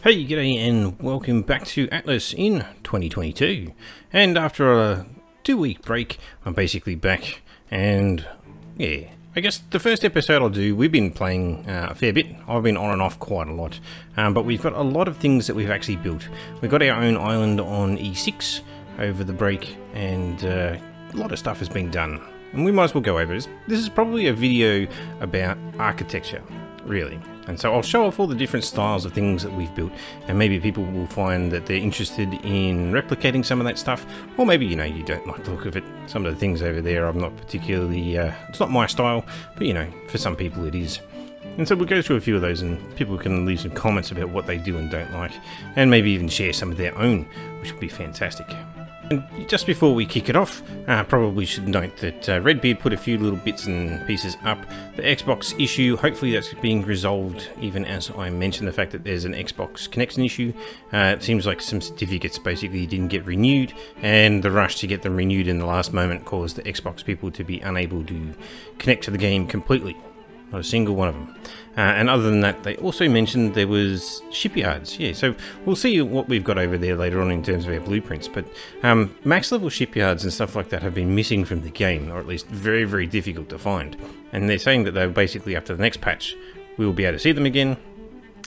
Hey, g'day and welcome back to Atlas in 2022. And after a 2-week break, I'm basically back and yeah, I guess the first episode I'll do, we've been playing a fair bit. I've been on and off quite a lot, but we've got a lot of things that we've actually built. We've got our own island on E6 over the break and a lot of stuff has been done. And we might as well go over this. This is probably a video about architecture, really. And so I'll show off all the different styles of things that we've built, and maybe people will find that they're interested in replicating some of that stuff, or maybe, you know, you don't like the look of it. Some of the things over there I'm not particularly, it's not my style, but you know, for some people it is. And so we'll go through a few of those and people can leave some comments about what they do and don't like, and maybe even share some of their own, which would be fantastic. And just before we kick it off, probably should note that Redbeard put a few little bits and pieces up. The Xbox issue, hopefully that's being resolved, even as I mentioned the fact that there's an Xbox connection issue. It seems like some certificates basically didn't get renewed, and the rush to get them renewed in the last moment caused the Xbox people to be unable to connect to the game completely. Not a single one of them. And other than that, they also mentioned there was shipyards. Yeah, so we'll see what we've got over there later on in terms of our blueprints. But max level shipyards and stuff like that have been missing from the game, or at least very, very difficult to find. And they're saying that they're basically after the next patch, we will be able to see them again.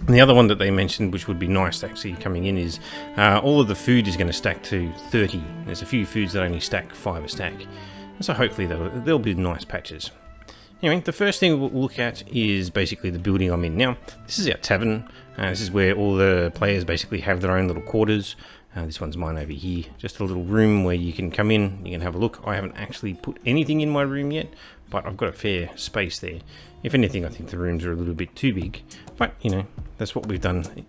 And the other one that they mentioned, which would be nice actually coming in, is all of the food is going to stack to 30. There's a few foods that only stack 5 a stack. And so hopefully they'll be nice patches. Anyway, the first thing we'll look at is basically the building I'm in now. This is our tavern. This is where all the players basically have their own little quarters. This one's mine over here. Just a little room where you can come in, you can have a look. I haven't actually put anything in my room yet, but I've got a fair space there. If anything, I think the rooms are a little bit too big, but you know, that's what we've done.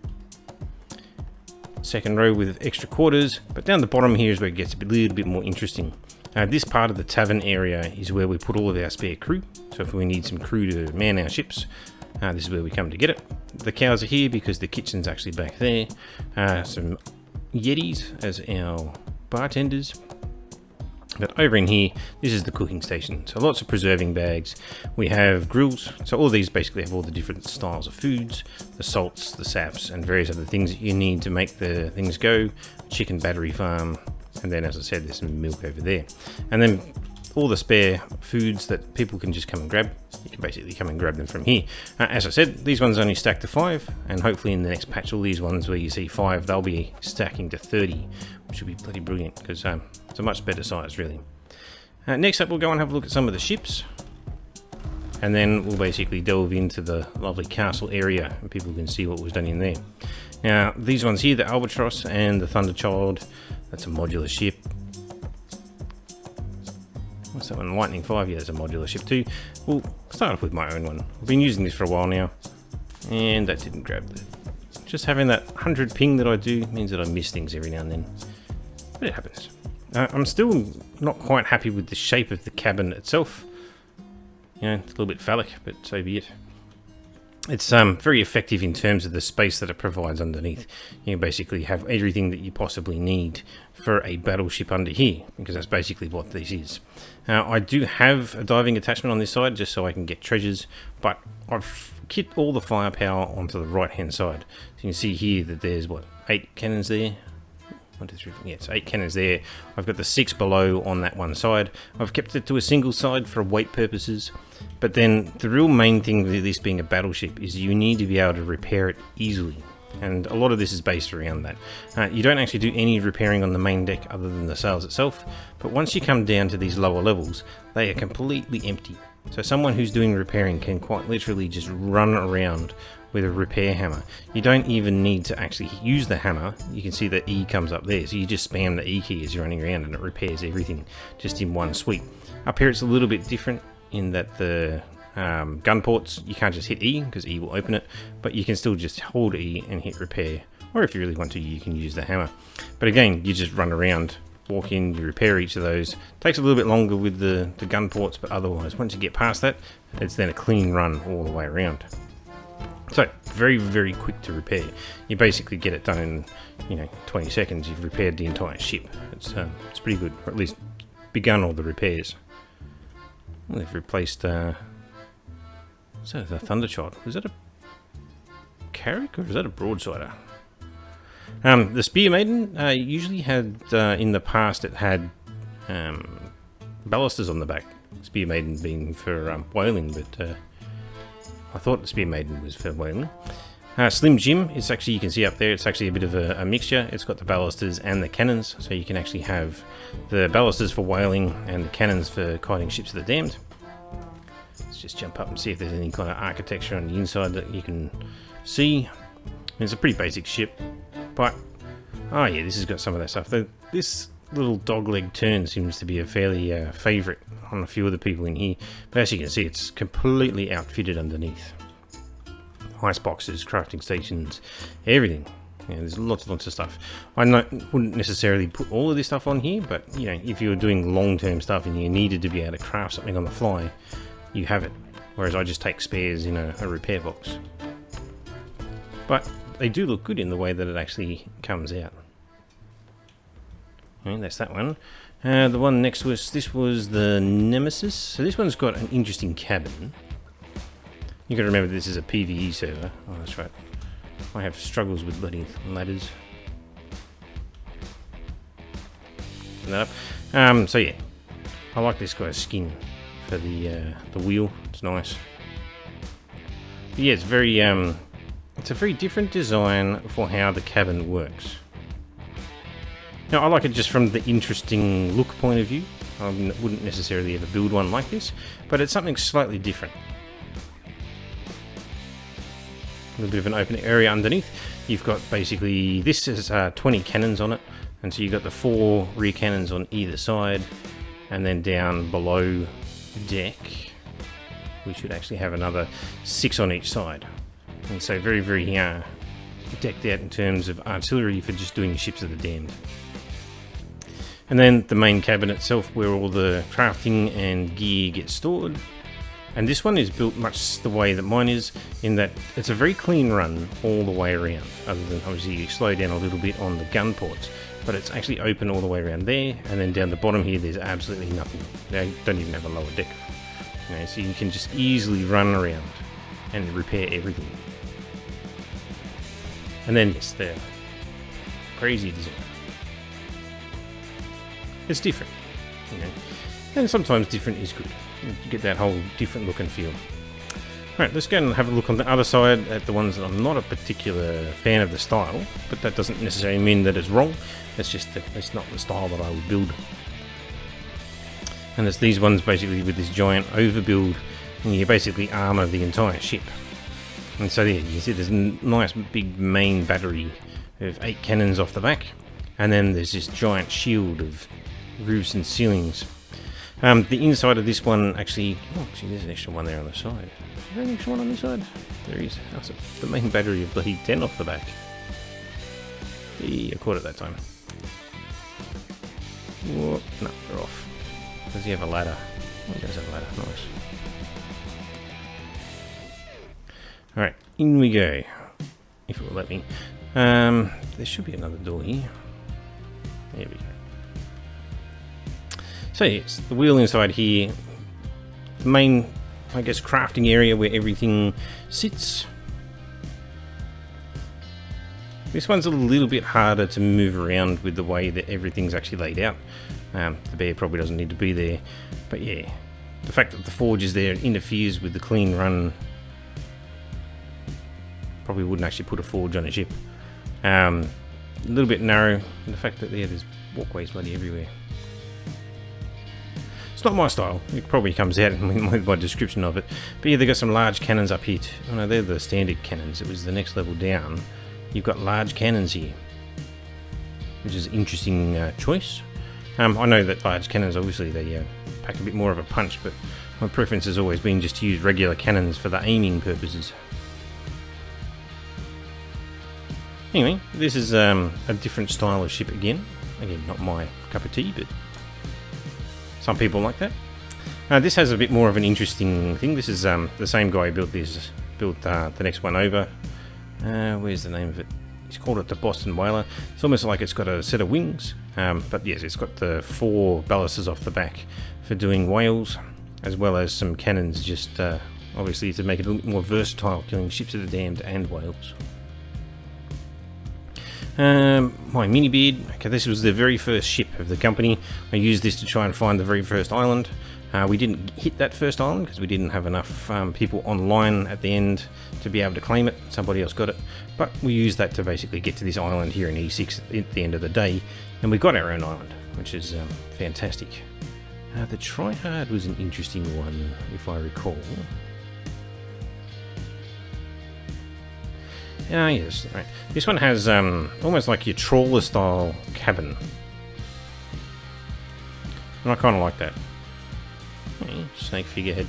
Second row with extra quarters, but down the bottom here is where it gets a little bit more interesting. This part of the tavern area is where we put all of our spare crew. So if we need some crew to man our ships, this is where we come to get it. The cows are here because the kitchen's actually back there. Some Yetis as our bartenders. But over in here, this is the cooking station. So lots of preserving bags. We have grills. So all of these basically have all the different styles of foods, the salts, the saps, and various other things that you need to make the things go. Chicken battery farm. And then, as I said, there's some milk over there. And then all the spare foods that people can just come and grab, you can basically come and grab them from here. As I said, these ones only stack to 5, and hopefully in the next patch, all these ones where you see 5, they'll be stacking to 30, which will be bloody brilliant, because it's a much better size, really. Next up, we'll go and have a look at some of the ships, and then we'll basically delve into the lovely castle area, and people can see what was done in there. Now, these ones here, the Albatross and the Thunderchild, that's a modular ship. What's that one? Lightning 5, yeah, there's a modular ship too. We'll start off with my own one. I've been using this for a while now, and that didn't grab the... Just having that 100 ping that I do means that I miss things every now and then. But it happens. I'm still not quite happy with the shape of the cabin itself. You know, it's a little bit phallic, but so be it. It's very effective in terms of the space that it provides underneath. You basically have everything that you possibly need for a battleship under here, because that's basically what this is. I do have a diving attachment on this side just so I can get treasures, but I've kit all the firepower onto the right hand side. So you can see here that there's, what, 8 cannons there? 1, 2, 3, 4, yeah, it's 8 cannons there. I've got the 6 below on that one side. I've kept it to a single side for weight purposes. But then the real main thing with this being a battleship is you need to be able to repair it easily. And a lot of this is based around that. You don't actually do any repairing on the main deck other than the sails itself. But once you come down to these lower levels, they are completely empty. So someone who's doing repairing can quite literally just run around with a repair hammer. You don't even need to actually use the hammer. You can see the E comes up there, so you just spam the E key as you're running around and it repairs everything just in one sweep. Up here it's a little bit different in that the gun ports, you can't just hit E because E will open it, but you can still just hold E and hit repair, or if you really want to, you can use the hammer. But again, you just run around, walk in, you repair each of those. Takes a little bit longer with the gun ports, but otherwise once you get past that, it's then a clean run all the way around. So very, very quick to repair. You basically get it done in, you know, 20 seconds. You've repaired the entire ship. It's pretty good, or at least begun all the repairs. Well, they've replaced so the Thunderchild. Was that a Carrack or is that a Broadsider? The Spear Maiden usually had, in the past, it had balusters on the back. Spear Maiden being for whaling, but I thought the Spear Maiden was for whaling. Slim Jim is actually, you can see up there, it's actually a bit of a mixture. It's got the balusters and the cannons, so you can actually have the balusters for whaling and the cannons for kiting ships of the damned. Let's just jump up and see if there's any kind of architecture on the inside that you can see. It's a pretty basic ship, but oh yeah, this has got some of that stuff. This little dogleg turn seems to be a fairly favourite on a few of the people in here, but as you can see, it's completely outfitted underneath. Ice boxes, crafting stations, everything. Yeah, there's lots of stuff. I wouldn't necessarily put all of this stuff on here, but you know, if you were doing long-term stuff and you needed to be able to craft something on the fly, you have it. Whereas I just take spares in a repair box. But they do look good in the way that it actually comes out. And that's that one. The one next was, this was the Nemesis. So this one's got an interesting cabin. You got to remember this is a PvE server. Oh, that's right. I have struggles with bloody ladders. Put that up. So yeah, I like this guy's skin for the wheel. It's nice. But yeah, it's very it's a very different design for how the cabin works. Now, I like it just from the interesting look point of view. I wouldn't necessarily ever build one like this, but it's something slightly different. A little bit of an open area underneath. You've got basically, this is 20 cannons on it, and so you've got the 4 rear cannons on either side, and then down below deck we should actually have another 6 on each side. And so very decked out in terms of artillery for just doing ships of the damned. And then the main cabin itself, where all the crafting and gear gets stored. And this one is built much the way that mine is, in that it's a very clean run all the way around, other than obviously you slow down a little bit on the gun ports, but it's actually open all the way around there, and then down the bottom here there's absolutely nothing. They don't even have a lower deck. You know, so you can just easily run around and repair everything. And then yes, the crazy design. It's different, you know, and sometimes different is good. You get that whole different look and feel. Right, let's go and have a look on the other side at the ones that I'm not a particular fan of the style, but that doesn't necessarily mean that it's wrong. It's just that it's not the style that I would build. And it's these ones basically with this giant overbuild, and you basically armour the entire ship. And so there you can see there's a nice big main battery of 8 cannons off the back, and then there's this giant shield of roofs and ceilings. The inside of this one actually, there's an extra one there on the side. Is there an extra one on this side? There is. That's the main battery of bloody 10 off the back. I caught it that time. Whoop, no, they're off. Does he have a ladder? Oh, he does have a ladder. Nice. Alright, in we go. If it will let me. There should be another door here. There we go. So yes, the wheel inside here, the main, I guess, crafting area where everything sits. This one's a little bit harder to move around with the way that everything's actually laid out. The bear probably doesn't need to be there, but yeah, the fact that the forge is there interferes with the clean run. Probably wouldn't actually put a forge on a ship. A little bit narrow, and the fact that there's walkways bloody everywhere. It's not my style. It probably comes out in my description of it. But yeah, they've got some large cannons up here. Oh no, they're the standard cannons. It was the next level down. You've got large cannons here, which is an interesting choice. I know that large cannons, obviously, they pack a bit more of a punch, but my preference has always been just to use regular cannons for the aiming purposes. Anyway, this is a different style of ship again. Again, not my cup of tea, but some people like that. This has a bit more of an interesting thing. This is the same guy who built the next one over. Where's the name of it? He's called it the Boston Whaler. It's almost like it's got a set of wings, but yes, it's got the 4 balusters off the back for doing whales, as well as some cannons, just obviously to make it a little bit more versatile, killing ships of the damned and whales. My mini beard. Okay, this was the very first ship of the company. I used this to try and find the very first island. We didn't hit that first island because we didn't have enough people online at the end to be able to claim it. Somebody else got it. But we used that to basically get to this island here in E6 at the end of the day. And we got our own island, which is fantastic. The tryhard was an interesting one, if I recall. Ah, yes, right. This one has almost like your trawler style cabin. And I kind of like that. Okay, snake figurehead.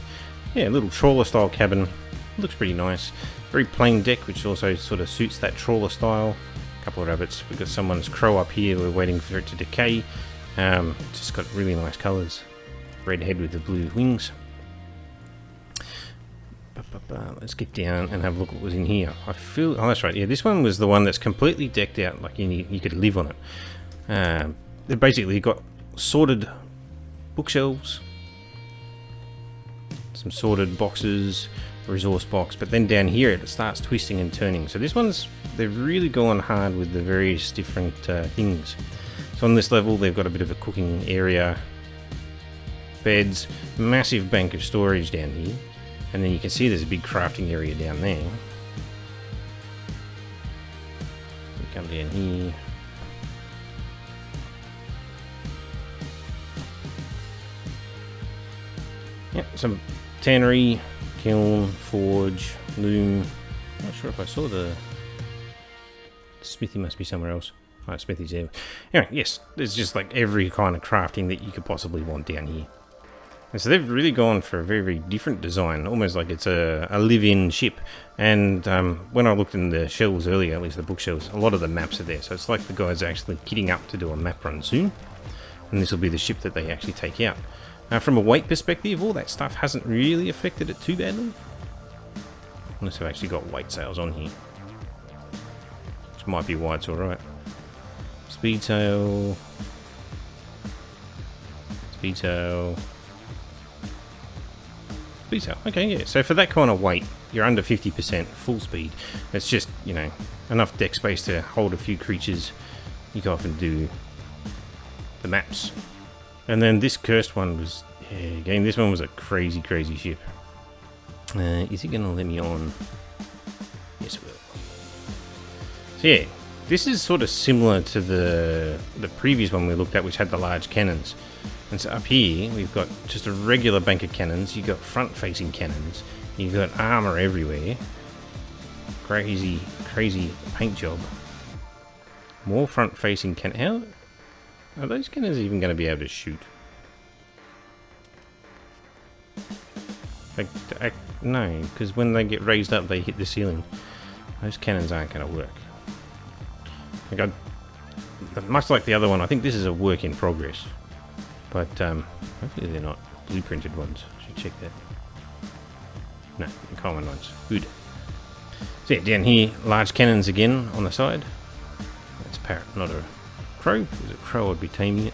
Yeah, little trawler style cabin. Looks pretty nice. Very plain deck, which also sort of suits that trawler style. A couple of rabbits. We've got someone's crow up here. We're waiting for it to decay. Just got really nice colours. Red head with the blue wings. Let's get down and have a look what was in here. I feel... Oh, that's right. Yeah, this one was the one that's completely decked out. Like you could live on it. They basically got sorted bookshelves. Some sorted boxes, resource box, but then down here it starts twisting and turning. So this one's, they've really gone hard with the various different things. So on this level they've got a bit of a cooking area, beds, massive bank of storage down here, and then you can see there's a big crafting area down there. We come down here. Yeah, some tannery, kiln, forge, loom. Not sure if I saw the smithy. Must be somewhere else. Oh, smithy's there. Anyway, yes, there's just like every kind of crafting that you could possibly want down here. And so they've really gone for a very, very different design, almost like it's a live-in ship. And when I looked in the shelves earlier, at least the bookshelves, a lot of the maps are there. So it's like the guys are actually kitting up to do a map run soon. And this will be the ship that they actually take out. From a weight perspective, all that stuff hasn't really affected it too badly. Unless they've actually got weight sails on here. Which might be why it's alright. Speed sail. Speed sail. Speed sail. Okay, yeah. So for that kind of weight, you're under 50% full speed. It's just, you know, enough deck space to hold a few creatures. You can often do the maps. And then this cursed one was, yeah, again, this one was a crazy, crazy ship. Is it going to let me on? Yes, it will. So yeah, this is sort of similar to the previous one we looked at, which had the large cannons. And so up here, we've got just a regular bank of cannons. You've got front-facing cannons. You've got armour everywhere. Crazy, crazy paint job. More front-facing cannons. How... Are those cannons even going to be able to shoot? Like, no, because when they get raised up, they hit the ceiling. Those cannons aren't going to work. Like much like the other one, I think this is a work in progress. But hopefully they're not blueprinted ones. I should check that. No, the common ones. Good. So yeah, down here, large cannons again on the side. That's a parrot, not a crow. If it was a crow, I'd be taming it.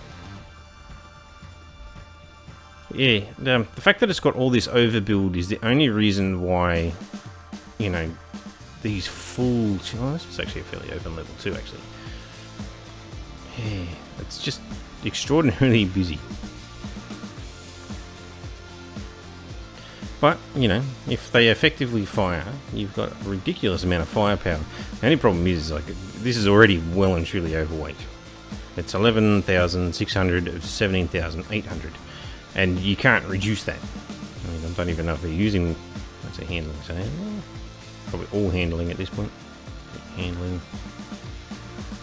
Yeah, the fact that it's got all this overbuild is the only reason why, you know, these full... Oh, this is actually a fairly open level too, actually. Yeah, it's just extraordinarily busy. But, you know, if they effectively fire, you've got a ridiculous amount of firepower. The only problem is, like, this is already well and truly overweight. It's 11,600 of 17,800. And you can't reduce that. I mean, I don't even know if they're using... What's a handling? So, probably all handling at this point. Handling.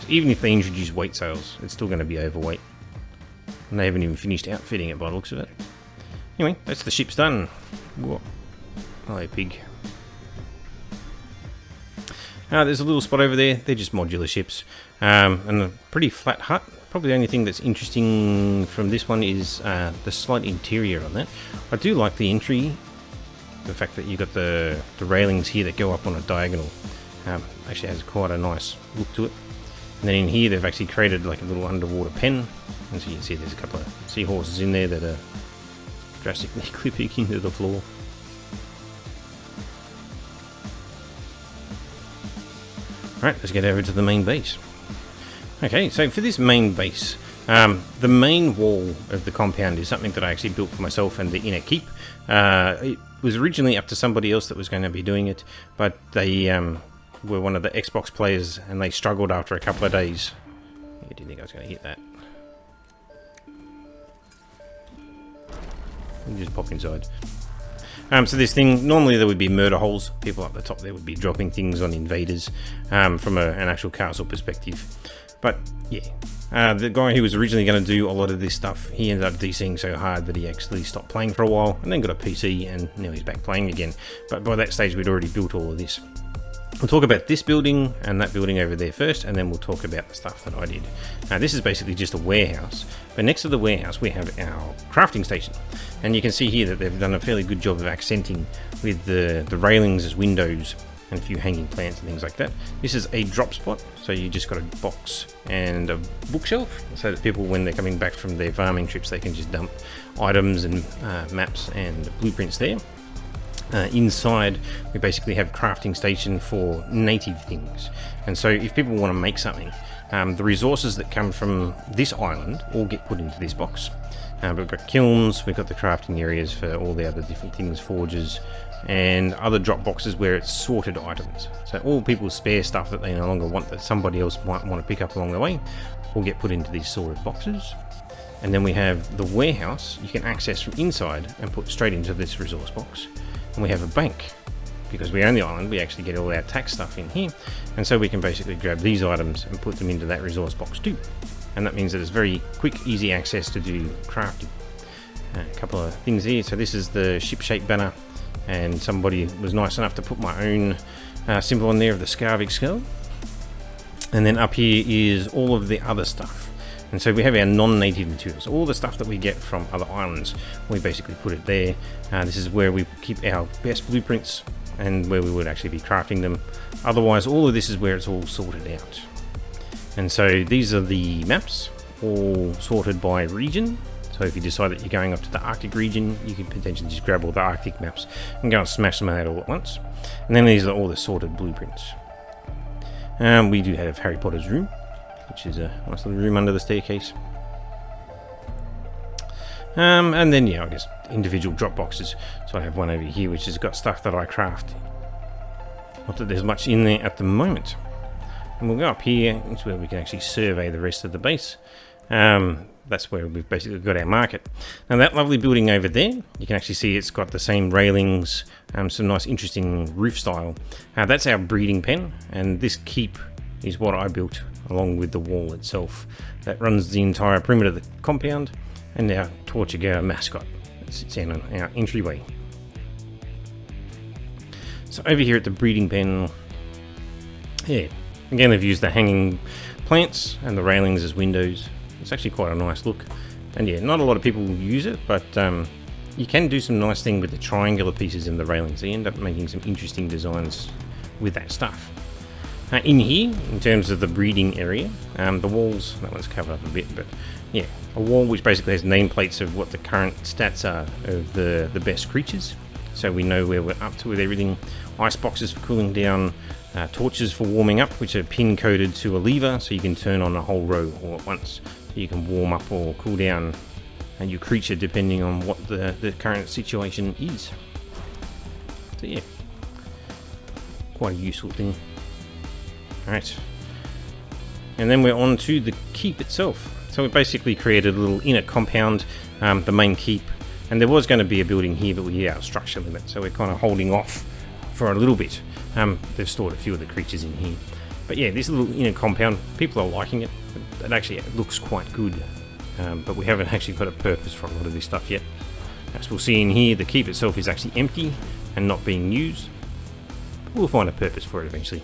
So even if they introduce weight sails, it's still going to be overweight. And they haven't even finished outfitting it by the looks of it. Anyway, that's the ship's done. Whoa. Hello, pig. There's a little spot over there. They're just modular ships. And a pretty flat hut. Probably the only thing that's interesting from this one is the slight interior on that. I do like the entry. The fact that you've got the railings here that go up on a diagonal. Actually has quite a nice look to it. And then in here they've actually created like a little underwater pen. And so you can see there's a couple of seahorses in there that are drastically clipping into the floor. Alright, let's get over to the main base. Okay, so for this main base, the main wall of the compound is something that I actually built for myself and the inner keep. It was originally up to somebody else that was going to be doing it, but they were one of the Xbox players and they struggled after a couple of days. I didn't think I was going to hit that. You just pop inside. So this thing, normally there would be murder holes. People up the top there would be dropping things on invaders from an actual castle perspective. But yeah, the guy who was originally going to do a lot of this stuff, he ended up DCing so hard that he actually stopped playing for a while and then got a PC and now he's back playing again. But by that stage we'd already built all of this. We'll talk about this building and that building over there first, and then we'll talk about the stuff that I did. Now this is basically just a warehouse, but next to the warehouse we have our crafting station. And you can see here that they've done a fairly good job of accenting with the railings as windows and a few hanging plants and things like that. This is a drop spot, so you just got a box and a bookshelf, so that people, when they're coming back from their farming trips, they can just dump items and maps and blueprints there. Inside we basically have crafting station for native things, and so if people want to make something, the resources that come from this island all get put into this box. We've got kilns, we've got the crafting areas for all the other different things, forges and other drop boxes where it's sorted items. So all people's spare stuff that they no longer want, that somebody else might want to pick up along the way, will get put into these sorted boxes. And then we have the warehouse you can access from inside and put straight into this resource box. And we have a bank, because we own the island, we actually get all our tax stuff in here, and so we can basically grab these items and put them into that resource box too. And that means that it's very quick, easy access to do crafting. A couple of things here. So this is the ship-shaped banner, and somebody was nice enough to put my own symbol on there of the Scarvig skull. And then up here is all of the other stuff. And so we have our non-native materials, all the stuff that we get from other islands, we basically put it there. This is where we keep our best blueprints and where we would actually be crafting them. Otherwise, all of this is where it's all sorted out. And so these are the maps, all sorted by region. So if you decide that you're going up to the Arctic region, you can potentially just grab all the Arctic maps and go and smash them out all at once. And then these are all the sorted blueprints. We do have Harry Potter's room, which is a nice little room under the staircase. And then, yeah, I guess individual drop boxes. So I have one over here which has got stuff that I craft. Not that there's much in there at the moment. And we'll go up here, it's where we can actually survey the rest of the base. That's where we've basically got our market. Now that lovely building over there, you can actually see it's got the same railings, some nice interesting roof style. That's our breeding pen, and this keep is what I built along with the wall itself that runs the entire perimeter of the compound, and our Tortuga mascot that sits in on our entryway. So over here at the breeding pen, yeah, again they've used the hanging plants and the railings as windows. It's actually quite a nice look, and yeah, not a lot of people use it, but you can do some nice thing with the triangular pieces in the railings. They end up making some interesting designs with that stuff. In here, in terms of the breeding area, the walls, that one's covered up a bit, but yeah, a wall which basically has nameplates of what the current stats are of the best creatures, so we know where we're up to with everything. Ice boxes for cooling down, torches for warming up, which are pin coded to a lever, so you can turn on a whole row all at once. So you can warm up or cool down your creature depending on what the current situation is. So yeah, quite a useful thing. Alright, and then we're on to the keep itself. So we basically created a little inner compound, the main keep, and there was going to be a building here, but we hit our structure limit, so we're kind of holding off for a little bit. They've stored a few of the creatures in here, but yeah, this little inner compound, people are liking it. It actually looks quite good, but we haven't actually got a purpose for a lot of this stuff yet. As we'll see in here, the keep itself is actually empty and not being used, but we'll find a purpose for it eventually.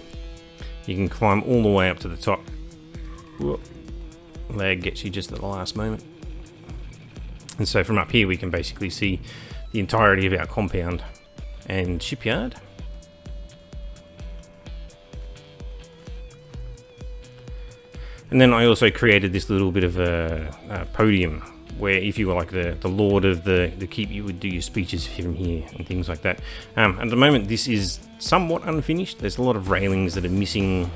You can climb all the way up to the top. Whoop. Lag gets you just at the last moment. And so from up here we can basically see the entirety of our compound and shipyard. And then I also created this little bit of a podium where if you were like the lord of the keep, you would do your speeches from here and things like that. At the moment, this is somewhat unfinished. There's a lot of railings that are missing.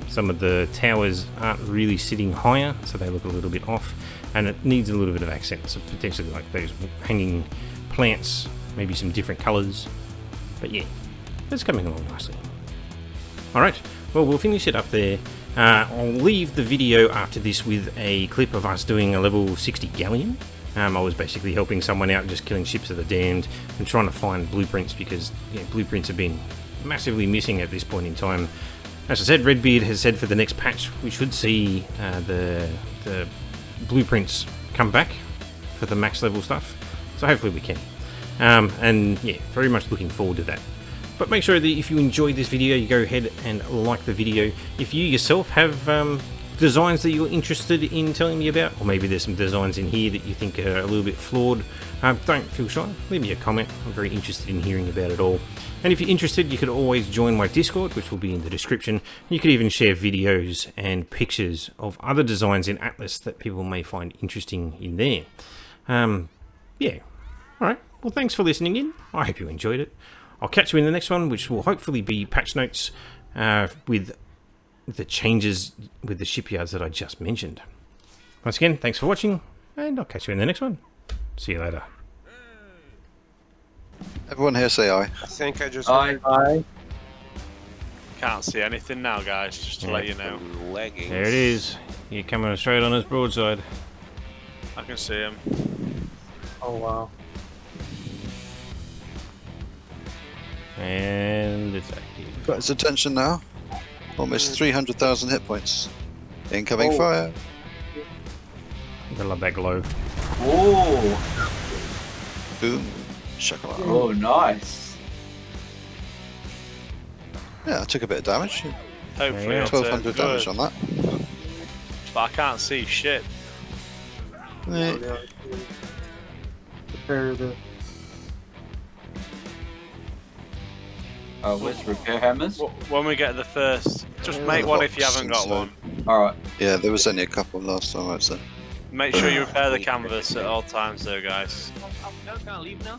Some of the towers aren't really sitting higher, so they look a little bit off, and it needs a little bit of accent. So potentially like those hanging plants, maybe some different colours. But yeah, it's coming along nicely. Alright, well, we'll finish it up there. I'll leave the video after this with a clip of us doing a level 60 Galleon. I was basically helping someone out, just killing ships of the damned and trying to find blueprints, because blueprints have been massively missing at this point in time. As I said, Redbeard has said for the next patch we should see the blueprints come back for the max level stuff, so hopefully we can. And yeah, very much looking forward to that. But make sure that if you enjoyed this video, you go ahead and like the video. If you yourself have designs that you're interested in telling me about, or maybe there's some designs in here that you think are a little bit flawed, don't feel shy, leave me a comment. I'm very interested in hearing about it all. And if you're interested, you could always join my Discord, which will be in the description. You could even share videos and pictures of other designs in Atlas that people may find interesting in there. Yeah, alright, well thanks for listening in. I hope you enjoyed it. I'll catch you in the next one, which will hopefully be patch notes with the changes with the shipyards that I just mentioned. Once again, thanks for watching, and I'll catch you in the next one. See you later. Everyone here say aye. I think I just Aye. Can't see anything now, guys, just to let you know. leggings. There it is. You're coming straight on his broadside. I can see him. Oh wow. And it's active. Got his attention now. Almost 300,000 hit points. Incoming fire. I love that glow. Oh. Boom. Shakalaka. Oh, nice. Yeah, I took a bit of damage. Hopefully, Yeah. it'll 1200 turn damage good, on that. but I can't see shit. Yeah. Prepare the. Where's repair hammers? When we get the first, just make one if you haven't got one. Alright. Yeah, there was only a couple last time I'd say. Make sure you repair the canvas at all times, though, guys. Can't leave now.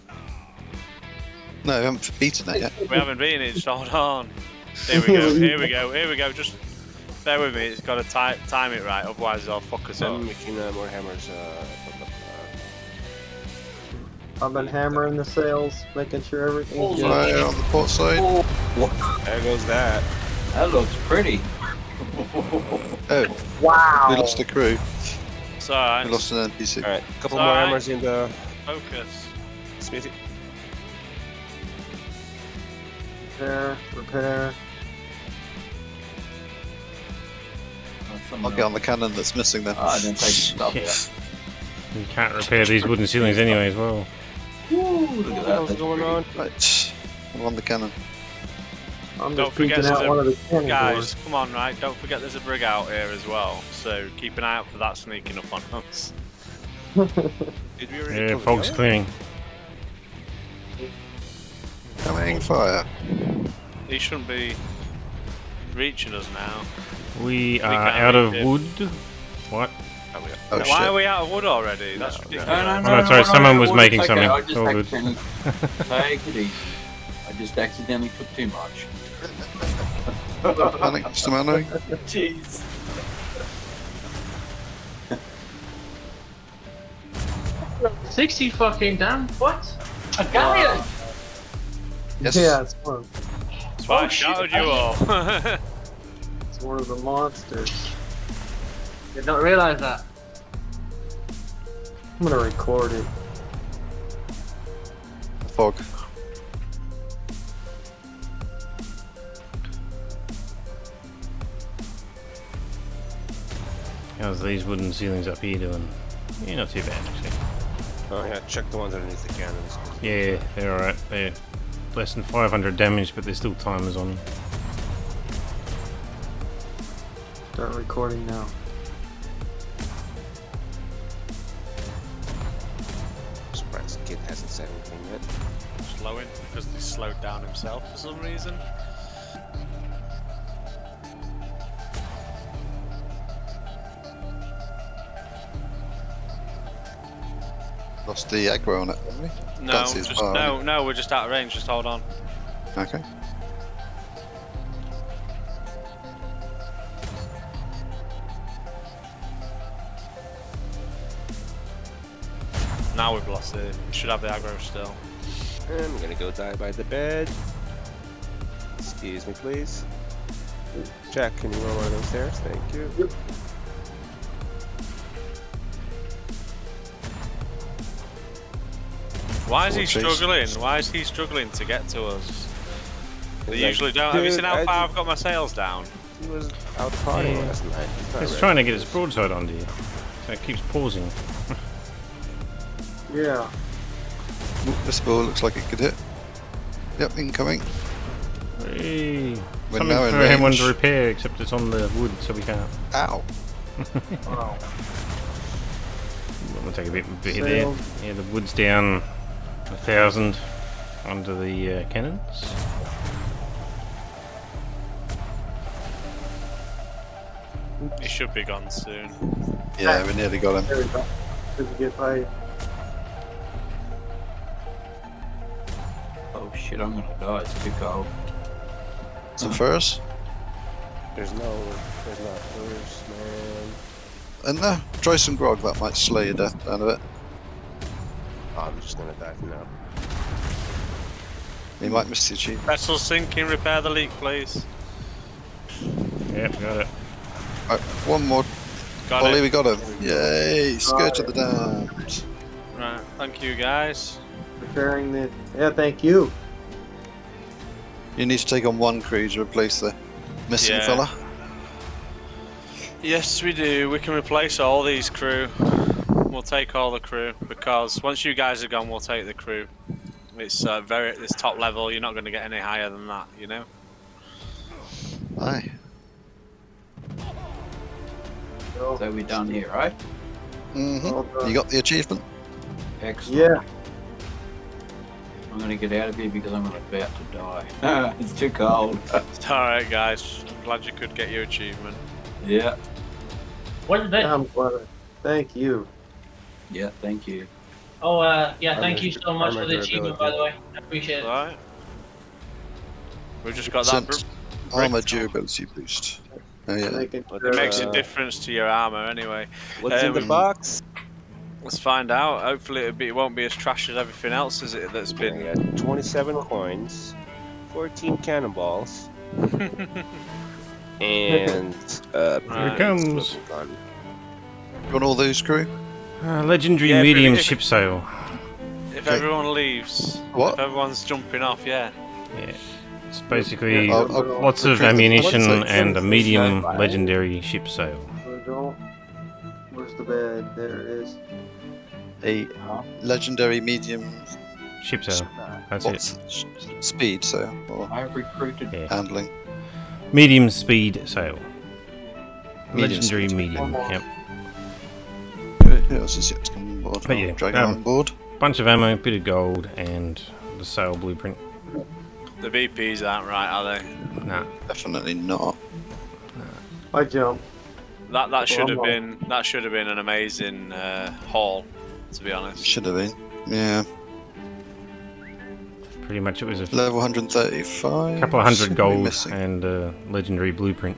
No, we haven't beaten it yet. We haven't beaten it, just hold on. Here we go, here we go, here we go. Just bear with me, it's got to time it right, otherwise it'll fuck us up. I'm making more hammers. I've been hammering the sails, making sure everything's good. Fire on the port side. There goes that. That looks pretty. Oh, Wow! we lost a crew. It's alright. We lost an NPC. Alright, a couple It's more alright. hammers in the Focus. smithy. Repair. I'll get on the cannon that's missing then. I didn't take stuff Yes. You can't repair these wooden ceilings anyway as well. Ooh, look What at the hell's that. going on? Right, I'm on the cannon. I'm Don't just forget peeking out there's one a- of the cannon Guys, doors. come on, right? Don't forget there's a brig out here as well, so keep an eye out for that sneaking up on us. Did we already Yeah, kill the fog's guy? clearing. Coming fire. He shouldn't be reaching us now. We are can't out of reach it. wood. What? Oh, we got- Oh Why shit. are we out of wood already? That's ridiculous. no, sorry, someone was making it's something. I It's just all good. accidentally take it easy. I just accidentally took too much. Panic, Stamano. Jeez. $60 fucking damn. What? A Galleon? Yes. Yeah, it's one. That's why I Oh, shit. shouted you all. It's one of the monsters. Did not realise that. I'm gonna record it. Fog. How's these wooden ceilings up here doing? Yeah, not too bad actually. Oh yeah, check the ones underneath the cannons. Yeah, they're alright. They're less than 500 damage, but there's still timers on them. Start recording now. I'm surprised the kid hasn't said anything yet. Slowing because he slowed down himself for some reason. Lost the aggro on it, haven't we? No, Can't see his just, bar, no, we're just out of range. Just hold on. Okay. Now we've lost it. We should have the aggro still. I'm gonna go die by the bed. Excuse me, please. Jack, can you roll one of those stairs? Thank you. Yep. Why is he Sword chase. struggling? Why is he struggling to get to us? They He's like, usually don't. Have you "Dude, seen how I far ju- I've got my sails down? He was out partying Yeah. last night. not It's ready trying to for get its this. broadside onto you. So it keeps pausing. Yeah. This ball looks like it could hit. Yep, incoming. Hey. We're Something now in for everyone range. to repair, except it's on the wood, so we can't. Ow. Wow. I'm gonna take a bit there. Sails. Yeah, the wood's down 1,000 under the cannons. He should be gone soon. Yeah, we nearly got him. There we go. Did you get paid? Oh shit, I'm gonna die. It's too cold. Some furs. There's not first, man. And try some grog, that might slow your death down a bit. Oh, I'm just gonna die for now. You might miss the achievement. Vessel sinking. Repair the leak, please. Yep, got it. Right, one more. Got Ollie, it. we got him. Yay! Scourge of the Damned. Right. Thank you, guys. Repairing the. Yeah, thank you. You need to take on one crew to replace the missing Yeah. fella. Yes, we do. We can replace all these crew. We'll take all the crew because once you guys are gone, we'll take the crew. It's it's top level. You're not going to get any higher than that, you know. Aye. So, So we're done here, right? well Mm-hmm. done. You got the achievement? Excellent. Yeah. I'm gonna get out of here because I'm about to die. It's too cold. All right, guys. Glad you could get your achievement. Yeah. What is that? I'm glad. Thank you. Yeah, thank you. Oh, yeah, thank you so much for armor the achievement, by the way. I appreciate it. All right. We've just got that. Sent armor durability boost. Oh yeah. Making What sure- It makes a Uh, difference to your armor anyway. What's in the Um, box? Let's find out. Hopefully it won't be as trash as everything else, is it? That's I been. got 27 coins, 14 cannonballs, and Here Right. it comes. swivel gun. You want all those crew? Legendary Yeah, medium if- ship sail. If Okay. everyone leaves, What? if everyone's jumping off, yeah. Yeah. It's basically I'll lots of retrieve the- ammunition one sec. and a medium Bye. legendary ship sail. Where's the bed? There it is. A legendary medium Ship sail. That's it. what's speed, so or I've recruited. Yeah. handling. Medium speed sail. Medium Legendary speed. medium. Yep. Who else is yet to come on board? But yeah, Dragon on board. Bunch of ammo, bit of gold, and the sail blueprint. The BPs aren't right, are they? Nah. Definitely not. I jump. That should have Well, been an amazing haul, to be honest. Should have been. Yeah. Pretty much it was a Level 135. couple of hundred What are we gold missing? and a legendary blueprint.